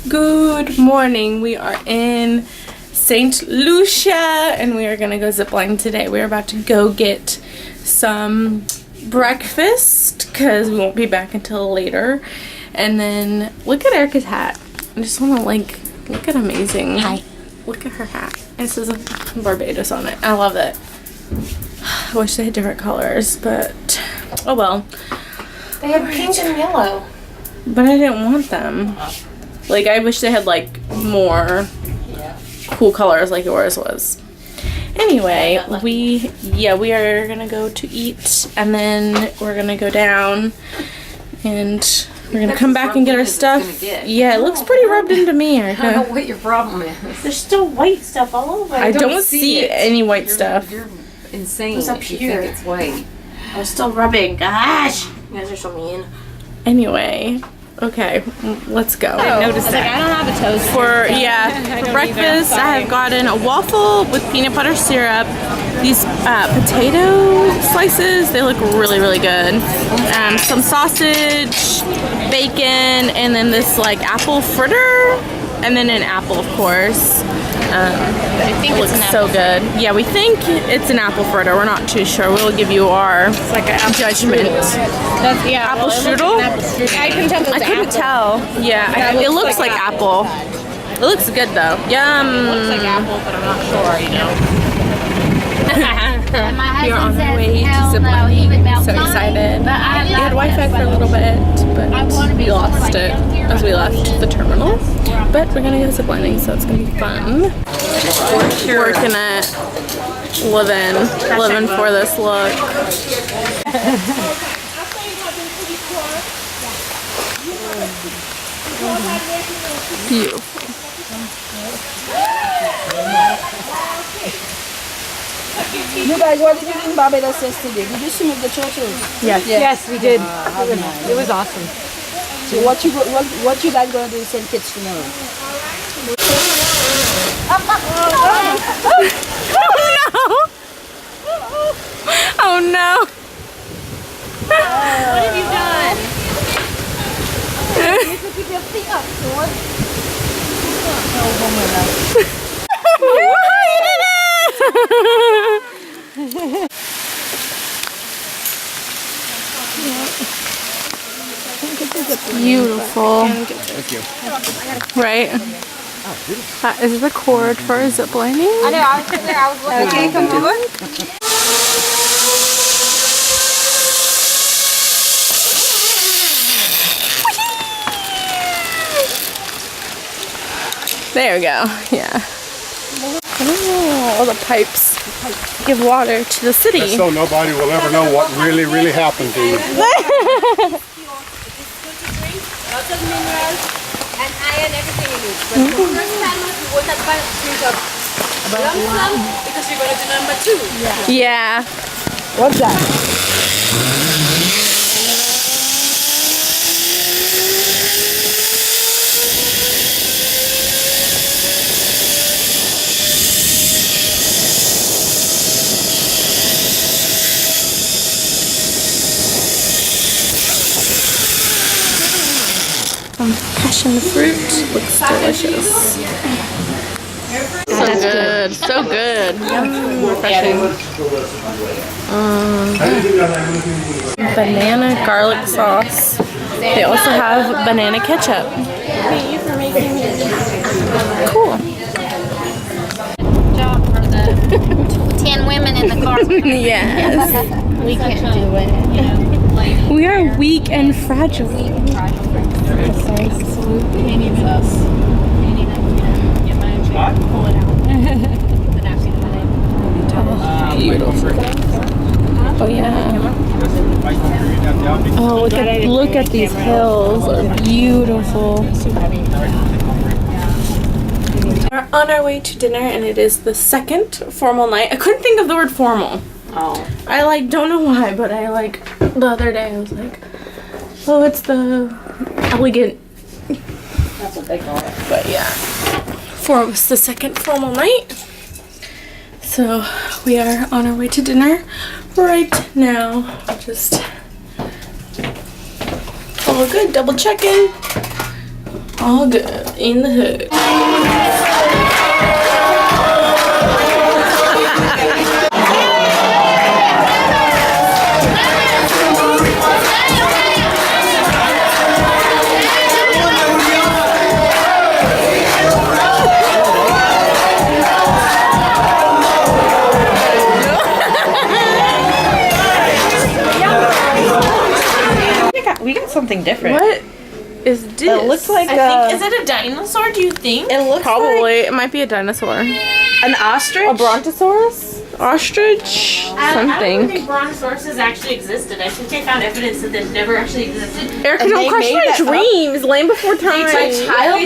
Good morning. We are in St Lucia and we are gonna go ziplining today. We're about to go get some breakfast because we won't be back until later. And then look at Erica's hat. I just wanna like look at amazing. Hi. Look at her hat. It says Barbados on it. I love it. I wish they had different colors, but oh well. They have pink and yellow. But I didn't want them. Like, I wish they had, like, more cool colors like yours was. Anyway, we are gonna go to eat, and then we're gonna go down, and we're gonna come back and get our stuff. Yeah, it looks pretty rubbed into me, Erica. I don't know what your problem is. There's still white stuff all over. I don't see any white stuff. You're insane. What's up if you here? think it's white. I was still rubbing. Gosh, you guys are so mean. Anyway, okay, let's go. I noticed that. I don't have a toast. For breakfast, I have gotten a waffle with peanut butter syrup. These potato slices, they look really, really good. Some sausage, bacon, and then this like apple fritter, and then an apple, of course. I think it looks so good. Yeah, we think it's an apple fritter. We're not too sure. We'll give you our judgment. That's, yeah, apple strudel? I couldn't tell. I couldn't tell. Yeah, it looks like apple. It looks good though. Yum. It looks like apple, but I'm not sure. You know. We are on our way to ziplining. So excited. We had Wi-Fi for a little bit, but we lost it as we left the terminal. But we're gonna go ziplining, so it's gonna be fun. Working it, living for this look. Beautiful. You guys, what did you do in Barbados yesterday? Did you swim with the turtles? Yes. Yes, we did. It was awesome. So what you guys gonna do in St. Kitts tomorrow? Oh no! What have you done? You need to keep your feet up, George. Beautiful. Thank you. Right? That is the cord for ziplining. I know. I was sitting there. I was looking. Okay, come on. There we go. Yeah. Oh, all the pipes give water to the city. Just so nobody will ever know what really, really happened to you. Lots of minerals and iron, everything in it. But the first time you will not buy a lump sum because you're going to do number 2. Yeah. What's that? Passion fruit looks delicious. So good, so good. Refreshing. Banana garlic sauce. They also have banana ketchup. Cool. Job for the 10 women in the car. Yes. We can't do it. We are weak and fragile. Beautiful. Oh yeah. Oh, look at these hills. They're beautiful. We're on our way to dinner, and it is the second formal night. I couldn't think of the word formal. Oh. I don't know why, but I the other day I was like, oh, it's the elegant. That's what they call it. But yeah, it's the second formal night. So we are on our way to dinner right now. Just all good, double checking. All good in the hood. We got something different. What is this? It looks like Is it a dinosaur, do you think? it looks Probably. It might be a dinosaur. like an ostrich. A brontosaurus? Ostrich? I don't Something. think brontosauruses actually existed. I think they found evidence that they never actually existed. Erica, And don't they crush made my that up. dreams. Land before time. My child